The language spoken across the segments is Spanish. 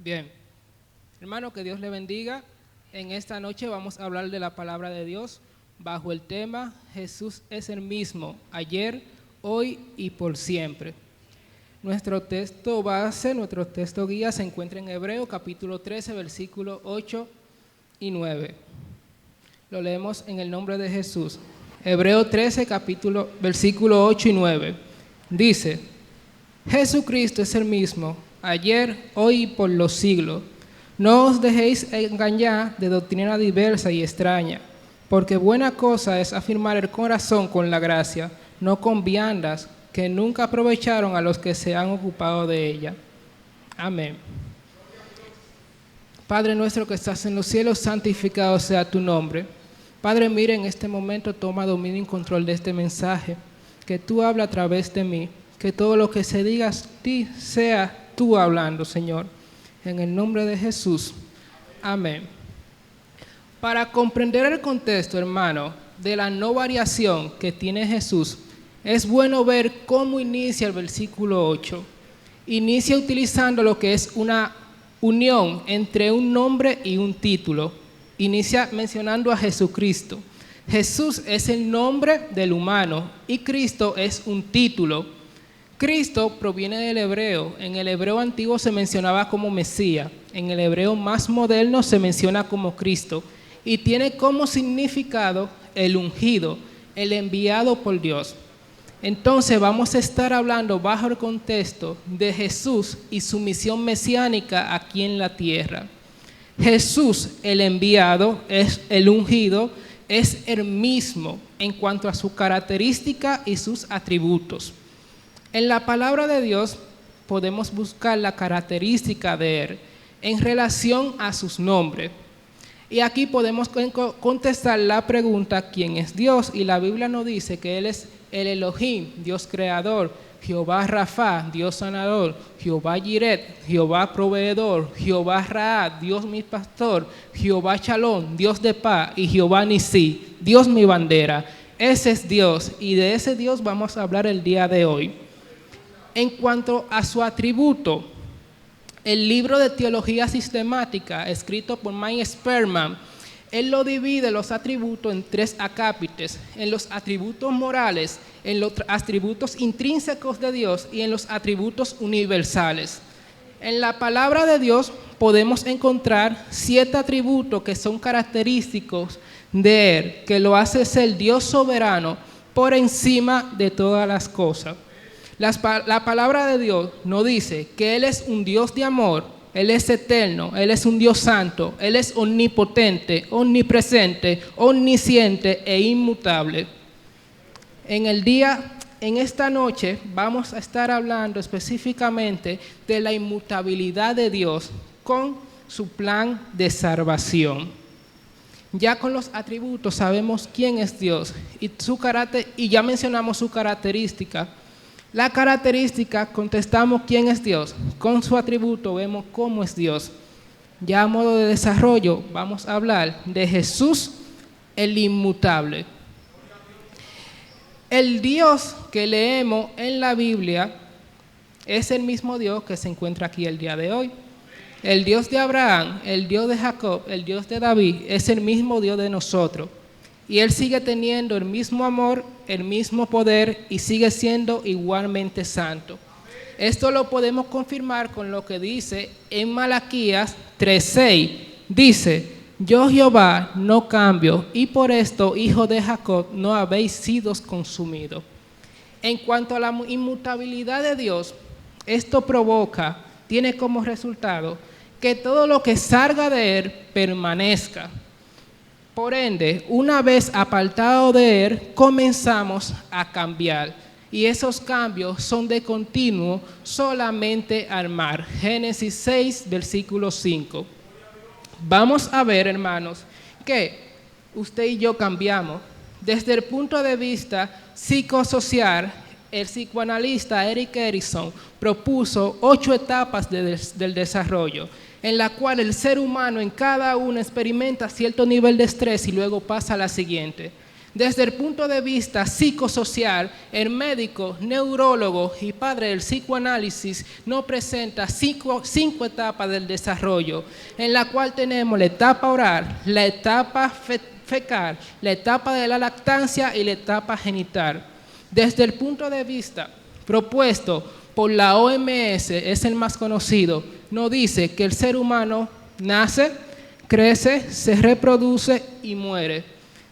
Bien, hermano, que Dios le bendiga. En esta noche vamos a hablar de la palabra de Dios bajo el tema Jesús es el mismo, ayer, hoy y por siempre. Nuestro texto base, nuestro texto guía se encuentra en Hebreo capítulo 13, versículos 8 y 9. Lo leemos en el nombre de Jesús. Hebreo 13, versículo 8 y 9. Dice: Jesucristo es el mismo, ayer, hoy y por los siglos. No os dejéis engañar de doctrina diversa y extraña, porque buena cosa es afirmar el corazón con la gracia, no con viandas que nunca aprovecharon a los que se han ocupado de ella. Amén. Padre nuestro que estás en los cielos, santificado sea tu nombre. Padre, mira, en este momento toma dominio y control de este mensaje, que tú hablas a través de mí, que todo lo que se diga a ti sea tú hablando, Señor. En el nombre de Jesús. Amén. Para comprender el contexto, hermano, de la no variación que tiene Jesús, es bueno ver cómo inicia el versículo 8. Inicia utilizando lo que es una unión entre un nombre y un título. Inicia mencionando a Jesucristo. Jesús es el nombre del humano y Cristo es un título. Cristo proviene del hebreo. En el hebreo antiguo se mencionaba como Mesías. En el hebreo más moderno se menciona como Cristo. Y tiene como significado el ungido, el enviado por Dios. Entonces vamos a estar hablando bajo el contexto de Jesús y su misión mesiánica aquí en la tierra. Jesús, el enviado, es el ungido, es el mismo en cuanto a su característica y sus atributos. En la palabra de Dios podemos buscar la característica de Él en relación a sus nombres. Y aquí podemos contestar la pregunta, ¿quién es Dios? Y la Biblia nos dice que Él es el Elohim, Dios creador, Jehová Rafa, Dios sanador, Jehová Jiret, Jehová proveedor, Jehová Raad, Dios mi pastor, Jehová Shalom, Dios de paz, y Jehová Nisí, Dios mi bandera. Ese es Dios, y de ese Dios vamos a hablar el día de hoy. En cuanto a su atributo, el libro de teología sistemática, escrito por Mike Sperman, él lo divide los atributos en tres acápites: en los atributos morales, en los atributos intrínsecos de Dios y en los atributos universales. En la palabra de Dios podemos encontrar 7 atributos que son característicos de Él, que lo hace ser Dios soberano por encima de todas las cosas. La palabra de Dios nos dice que Él es un Dios de amor, Él es eterno, Él es un Dios santo, Él es omnipotente, omnipresente, omnisciente e inmutable. En esta noche vamos a estar hablando específicamente de la inmutabilidad de Dios con su plan de salvación. Ya con los atributos sabemos quién es Dios y su carácter, y ya mencionamos su característica. La característica, contestamos quién es Dios. Con su atributo vemos cómo es Dios. Ya a modo de desarrollo vamos a hablar de Jesús, el inmutable. El Dios que leemos en la Biblia es el mismo Dios que se encuentra aquí el día de hoy. El Dios de Abraham, el Dios de Jacob, el Dios de David es el mismo Dios de nosotros. Y Él sigue teniendo el mismo amor, el mismo poder y sigue siendo igualmente santo. Esto lo podemos confirmar con lo que dice en Malaquías 3:6. Dice: yo Jehová no cambio, y por esto, hijo de Jacob, no habéis sido consumidos. En cuanto a la inmutabilidad de Dios, esto tiene como resultado que todo lo que salga de Él permanezca. Por ende, una vez apartado de Él, comenzamos a cambiar. Y esos cambios son de continuo solamente al mar. Génesis 6, versículo 5. Vamos a ver, hermanos, que usted y yo cambiamos. Desde el punto de vista psicosocial, el psicoanalista Erik Erikson propuso 8 etapas del desarrollo, en la cual el ser humano en cada una experimenta cierto nivel de estrés y luego pasa a la siguiente. Desde el punto de vista psicosocial, el médico, neurólogo y padre del psicoanálisis nos presenta cinco etapas del desarrollo, en la cual tenemos la etapa oral, la etapa fecal, la etapa de la lactancia y la etapa genital. Desde el punto de vista propuesto por la OMS, es el más conocido, nos dice que el ser humano nace, crece, se reproduce y muere.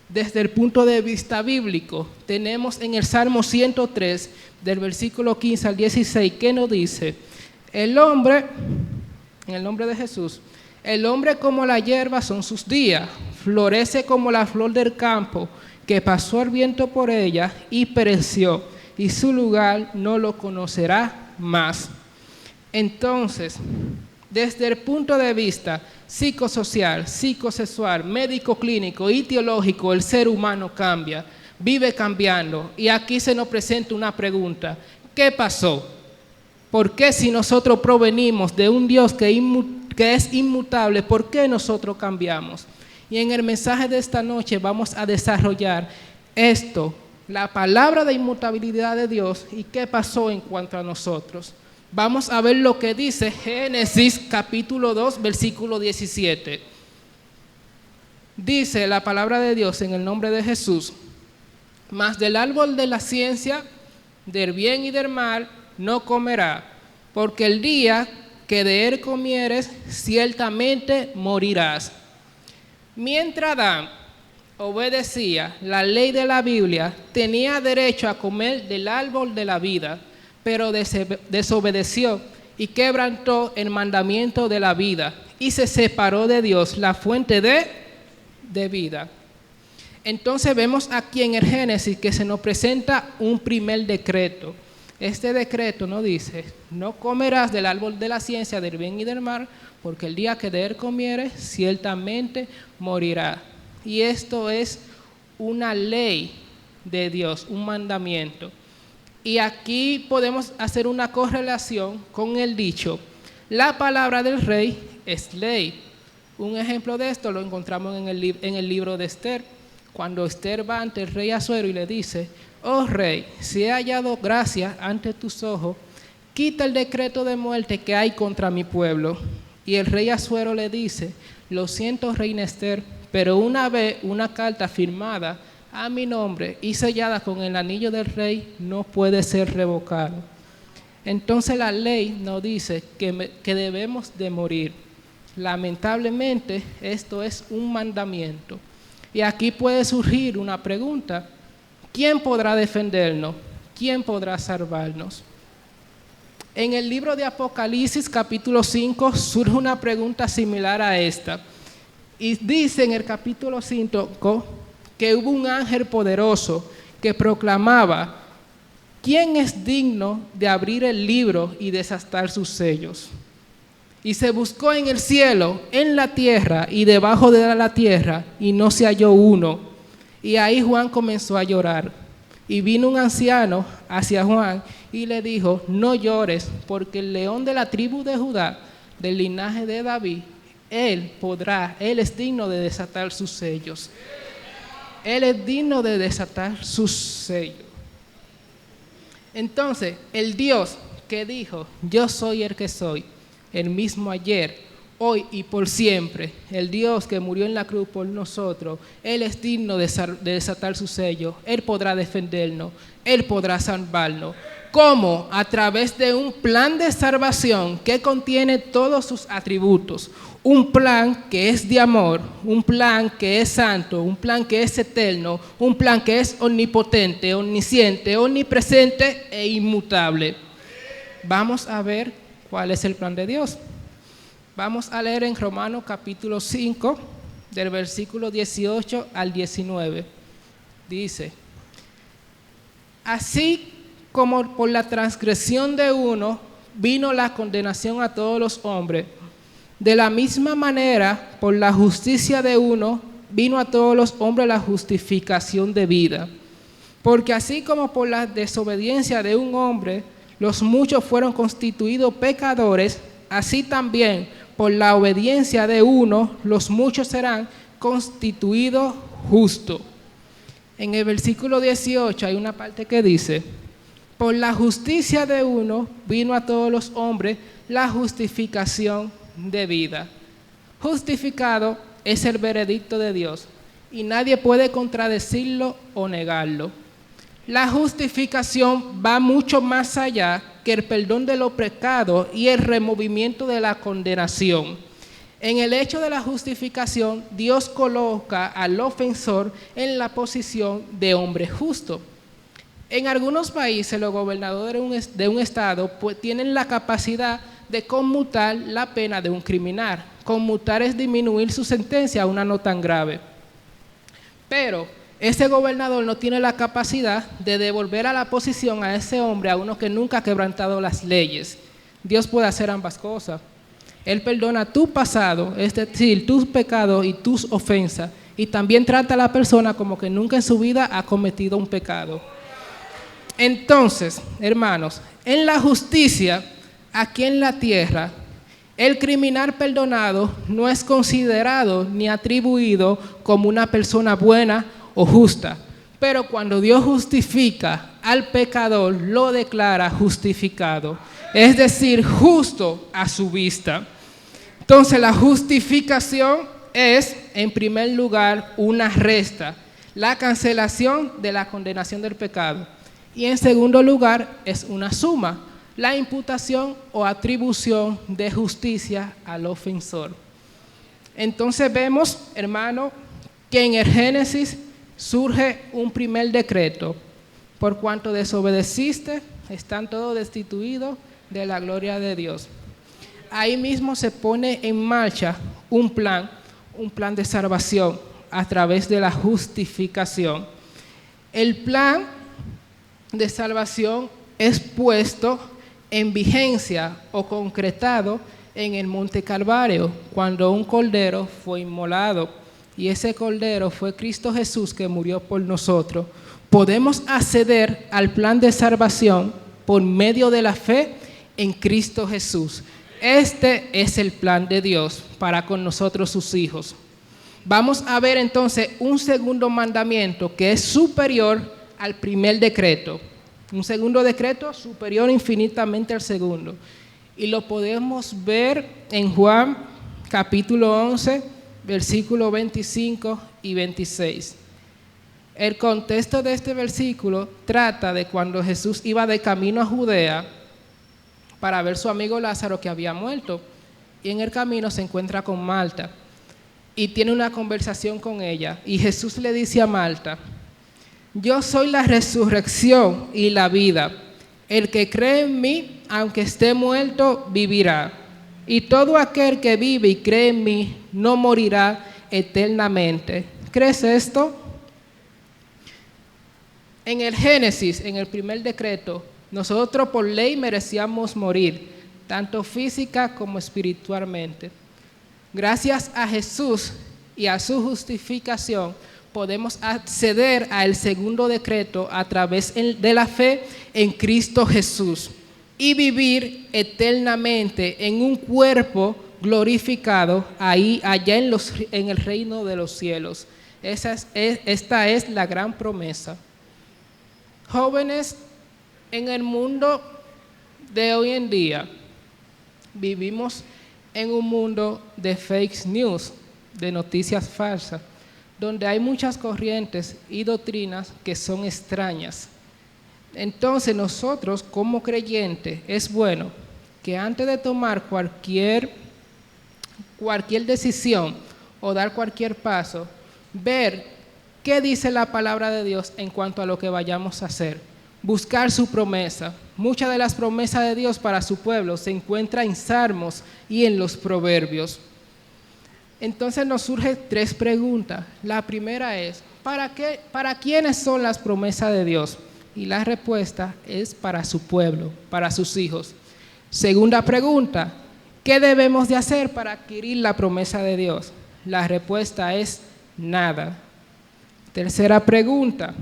Desde el punto de vista bíblico, tenemos en el Salmo 103, del versículo 15 al 16, que nos dice: el hombre, en el nombre de Jesús, el hombre como la hierba son sus días, florece como la flor del campo, que pasó el viento por ella y pereció, y su lugar no lo conocerá más. Entonces, desde el punto de vista psicosocial, psicosexual, médico clínico y teológico, el ser humano cambia, vive cambiando. Y aquí se nos presenta una pregunta: ¿qué pasó? ¿Por qué, si nosotros provenimos de un Dios que es inmutable, por qué nosotros cambiamos? Y en el mensaje de esta noche vamos a desarrollar esto, la palabra de inmutabilidad de Dios y qué pasó en cuanto a nosotros. Vamos a ver lo que dice Génesis capítulo 2, versículo 17. Dice la palabra de Dios en el nombre de Jesús: mas del árbol de la ciencia, del bien y del mal, no comerá, porque el día que de él comieres, ciertamente morirás. Mientras Adán obedecía la ley de la Biblia, tenía derecho a comer del árbol de la vida, pero desobedeció y quebrantó el mandamiento de la vida y se separó de Dios, la fuente de vida. Entonces vemos aquí en el Génesis que se nos presenta un primer decreto. Este decreto nos dice: no comerás del árbol de la ciencia, del bien y del mal, porque el día que de él comieres, ciertamente morirá. Y esto es una ley de Dios, un mandamiento. Y aquí podemos hacer una correlación con el dicho: la palabra del rey es ley. Un ejemplo de esto lo encontramos en el libro de Esther, cuando Esther va ante el rey Asuero y le dice: oh rey, si he hallado gracia ante tus ojos, quita el decreto de muerte que hay contra mi pueblo. Y el rey Asuero le dice: lo siento, reina Esther, pero una vez una carta firmada a mi nombre y sellada con el anillo del rey no puede ser revocado. Entonces la ley nos dice que debemos de morir. Lamentablemente esto es un mandamiento. Y aquí puede surgir una pregunta: ¿quién podrá defendernos? ¿Quién podrá salvarnos? En el libro de Apocalipsis capítulo 5 surge una pregunta similar a esta. Y dice en el capítulo 5 que hubo un ángel poderoso que proclamaba: ¿quién es digno de abrir el libro y desatar sus sellos? Y se buscó en el cielo, en la tierra y debajo de la tierra, y no se halló uno. Y ahí Juan comenzó a llorar. Y vino un anciano hacia Juan y le dijo: no llores, porque el león de la tribu de Judá, del linaje de David, él es digno de desatar sus sellos. Él es digno de desatar sus sellos. Entonces, el Dios que dijo: yo soy el que soy, el mismo ayer, hoy y por siempre, el Dios que murió en la cruz por nosotros, Él es digno de desatar su sello. Él podrá defendernos, Él podrá salvarnos. ¿Cómo? A través de un plan de salvación que contiene todos sus atributos. Un plan que es de amor, un plan que es santo, un plan que es eterno, un plan que es omnipotente, omnisciente, omnipresente e inmutable. Vamos a ver cuál es el plan de Dios. Vamos a leer en Romanos capítulo 5, del versículo 18 al 19. Dice: así como por la transgresión de uno vino la condenación a todos los hombres, de la misma manera, por la justicia de uno, vino a todos los hombres la justificación de vida. Porque así como por la desobediencia de un hombre, los muchos fueron constituidos pecadores, así también por la obediencia de uno, los muchos serán constituidos justos. En el versículo 18 hay una parte que dice: por la justicia de uno vino a todos los hombres la justificación de vida. Justificado es el veredicto de Dios y nadie puede contradecirlo o negarlo. La justificación va mucho más allá que el perdón de los pecados y el removimiento de la condenación. En el hecho de la justificación, Dios coloca al ofensor en la posición de hombre justo. En algunos países, los gobernadores de un estado tienen la capacidad de conmutar la pena de un criminal. Conmutar es disminuir su sentencia a una no tan grave. Pero ese gobernador no tiene la capacidad de devolver a la posición a ese hombre, a uno que nunca ha quebrantado las leyes. Dios puede hacer ambas cosas. Él perdona tu pasado, es decir, tus pecados y tus ofensas, y también trata a la persona como que nunca en su vida ha cometido un pecado. Entonces, hermanos, en la justicia, aquí en la tierra, el criminal perdonado no es considerado ni atribuido como una persona buena o justa, pero cuando Dios justifica al pecador, lo declara justificado, es decir, justo a su vista. Entonces, la justificación es, en primer lugar, una resta, la cancelación de la condenación del pecado. Y en segundo lugar, es una suma, la imputación o atribución de justicia al ofensor. Entonces vemos, hermano, que en el Génesis surge un primer decreto: por cuanto desobedeciste, están todos destituidos de la gloria de Dios. Ahí mismo se pone en marcha un plan de salvación a través de la justificación. El plan de salvación es puesto en vigencia o concretado en el Monte Calvario, cuando un cordero fue inmolado, y ese cordero fue Cristo Jesús, que murió por nosotros. Podemos acceder al plan de salvación por medio de la fe en Cristo Jesús. Este es el plan de Dios para con nosotros, sus hijos. Vamos a ver entonces un segundo mandamiento que es superior al primer decreto. Un segundo decreto superior infinitamente al segundo. Y lo podemos ver en Juan capítulo 11, versículos 25 y 26. El contexto de este versículo trata de cuando Jesús iba de camino a Judea para ver a su amigo Lázaro, que había muerto. Y en el camino se encuentra con Marta y tiene una conversación con ella. Y Jesús le dice a Marta: yo soy la resurrección y la vida. El que cree en mí, aunque esté muerto, vivirá. Y todo aquel que vive y cree en mí, no morirá eternamente. ¿Crees esto? En el Génesis, en el primer decreto, nosotros por ley merecíamos morir, tanto física como espiritualmente. Gracias a Jesús y a su justificación, podemos acceder al segundo decreto a través de la fe en Cristo Jesús y vivir eternamente en un cuerpo glorificado allá en el reino de los cielos. Esta es la gran promesa. Jóvenes, en el mundo de hoy en día vivimos en un mundo de fake news, de noticias falsas, donde hay muchas corrientes y doctrinas que son extrañas. Entonces nosotros como creyentes es bueno que antes de tomar cualquier decisión o dar cualquier paso, ver qué dice la palabra de Dios en cuanto a lo que vayamos a hacer. Buscar su promesa. Muchas de las promesas de Dios para su pueblo se encuentran en Salmos y en los Proverbios. Entonces nos surgen tres preguntas. La primera es: ¿para quiénes son las promesas de Dios? Y la respuesta es para su pueblo, para sus hijos. Segunda pregunta: ¿qué debemos de hacer para adquirir la promesa de Dios? La respuesta es nada. Tercera pregunta: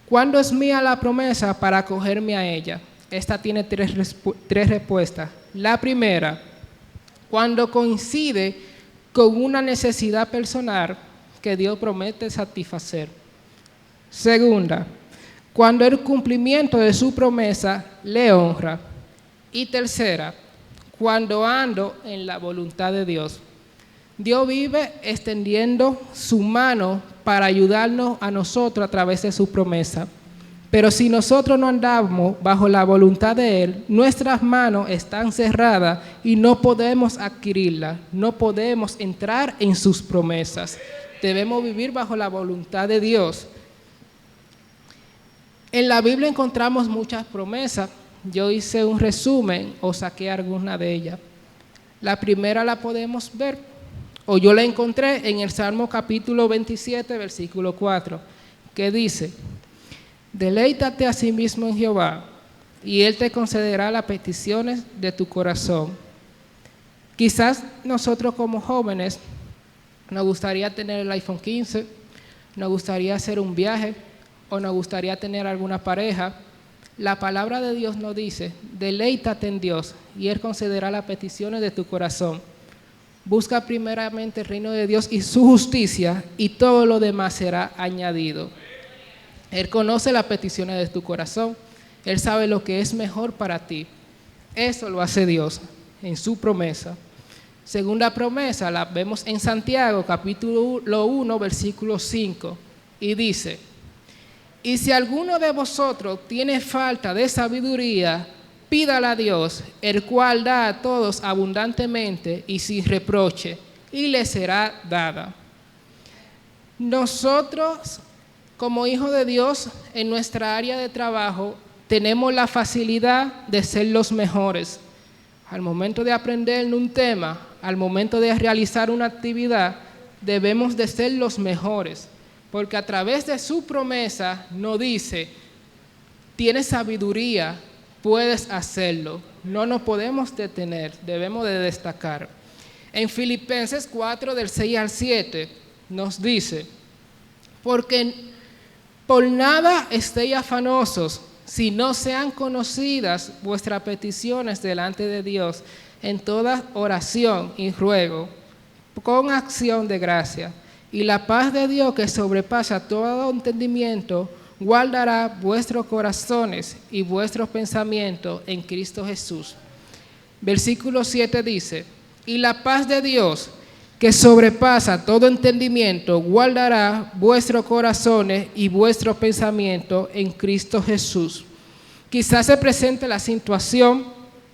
¿cuándo es mía la promesa para acogerme a ella? Esta tiene tres respuestas. La primera: cuando coincide con una necesidad personal que Dios promete satisfacer. Segunda, cuando el cumplimiento de su promesa le honra. Y tercera, cuando ando en la voluntad de Dios. Dios vive extendiendo su mano para ayudarnos a nosotros a través de su promesa. Pero si nosotros no andamos bajo la voluntad de Él, nuestras manos están cerradas y no podemos adquirirlas, no podemos entrar en sus promesas. Debemos vivir bajo la voluntad de Dios. En la Biblia encontramos muchas promesas. Yo hice un resumen o saqué alguna de ellas. La primera la podemos ver, o yo la encontré en el Salmo capítulo 27, versículo 4, que dice: deleítate a sí mismo en Jehová, y Él te concederá las peticiones de tu corazón. Quizás nosotros como jóvenes nos gustaría tener el iPhone 15, nos gustaría hacer un viaje, o nos gustaría tener alguna pareja. La palabra de Dios nos dice: deleítate en Dios y Él concederá las peticiones de tu corazón. Busca primeramente el reino de Dios y su justicia, y todo lo demás será añadido. Él conoce las peticiones de tu corazón. Él sabe lo que es mejor para ti. Eso lo hace Dios en su promesa. Segunda promesa la vemos en Santiago capítulo 1 versículo 5, y dice: y si alguno de vosotros tiene falta de sabiduría, pídala a Dios, el cual da a todos abundantemente y sin reproche, y le será dada. Nosotros, como hijos de Dios, en nuestra área de trabajo, tenemos la facilidad de ser los mejores. Al momento de aprender un tema, al momento de realizar una actividad, debemos de ser los mejores. Porque a través de su promesa nos dice: tienes sabiduría, puedes hacerlo. No nos podemos detener, debemos de destacar. En Filipenses 4, del 6 al 7, nos dice: porque por nada estéis afanosos, si no sean conocidas vuestras peticiones delante de Dios, en toda oración y ruego, con acción de gracia. Y la paz de Dios, que sobrepasa todo entendimiento, guardará vuestros corazones y vuestros pensamientos en Cristo Jesús. Versículo 7 dice: y la paz de Dios, que sobrepasa todo entendimiento, guardará vuestros corazones y vuestros pensamientos en Cristo Jesús. Quizás se presente la situación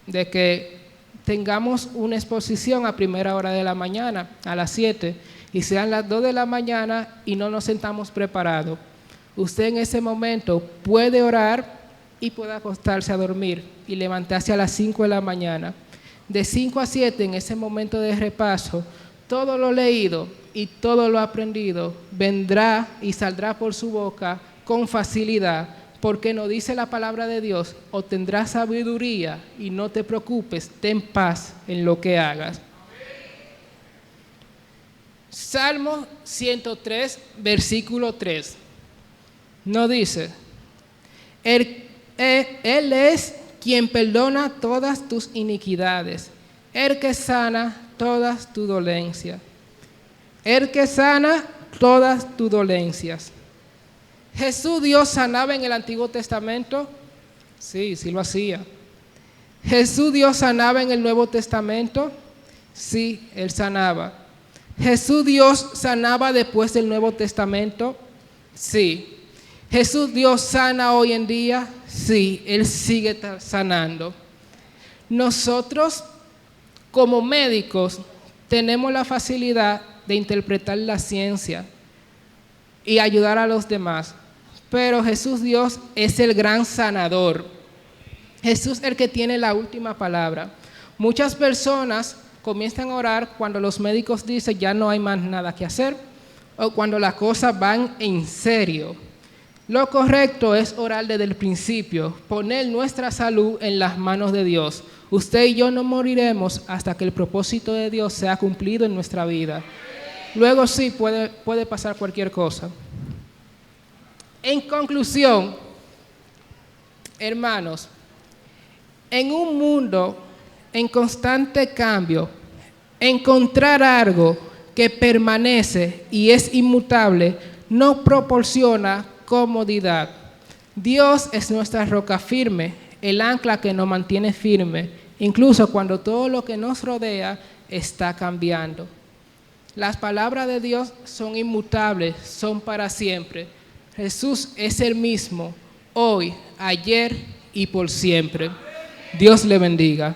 de que tengamos una exposición a primera hora de la mañana, a las 7, y sean las 2 de la mañana y no nos sentamos preparados. Usted en ese momento puede orar y puede acostarse a dormir y levantarse a las 5 de la mañana. De 5 a 7, en ese momento de repaso, todo lo leído y todo lo aprendido vendrá y saldrá por su boca con facilidad, porque nos dice la palabra de Dios: obtendrás sabiduría y no te preocupes, ten paz en lo que hagas. Salmo 103, versículo 3, nos dice: Él es quien perdona todas tus iniquidades, el que sana todas tus dolencias. El que sana todas tus dolencias. ¿Jesús Dios sanaba en el Antiguo Testamento? Sí, sí lo hacía. ¿Jesús Dios sanaba en el Nuevo Testamento? Sí, Él sanaba. ¿Jesús Dios sanaba después del Nuevo Testamento? Sí. ¿Jesús Dios sana hoy en día? Sí, Él sigue sanando. Nosotros, como médicos, tenemos la facilidad de interpretar la ciencia y ayudar a los demás. Pero Jesús Dios es el gran sanador. Jesús es el que tiene la última palabra. Muchas personas comienzan a orar cuando los médicos dicen ya no hay más nada que hacer, o cuando las cosas van en serio. Lo correcto es orar desde el principio, poner nuestra salud en las manos de Dios. Usted y yo no moriremos hasta que el propósito de Dios sea cumplido en nuestra vida. Luego sí puede pasar cualquier cosa. En conclusión, hermanos, en un mundo en constante cambio, encontrar algo que permanece y es inmutable no proporciona comodidad. Dios es nuestra roca firme, el ancla que nos mantiene firme, incluso cuando todo lo que nos rodea está cambiando. Las palabras de Dios son inmutables, son para siempre. Jesús es el mismo, hoy, ayer y por siempre. Dios le bendiga.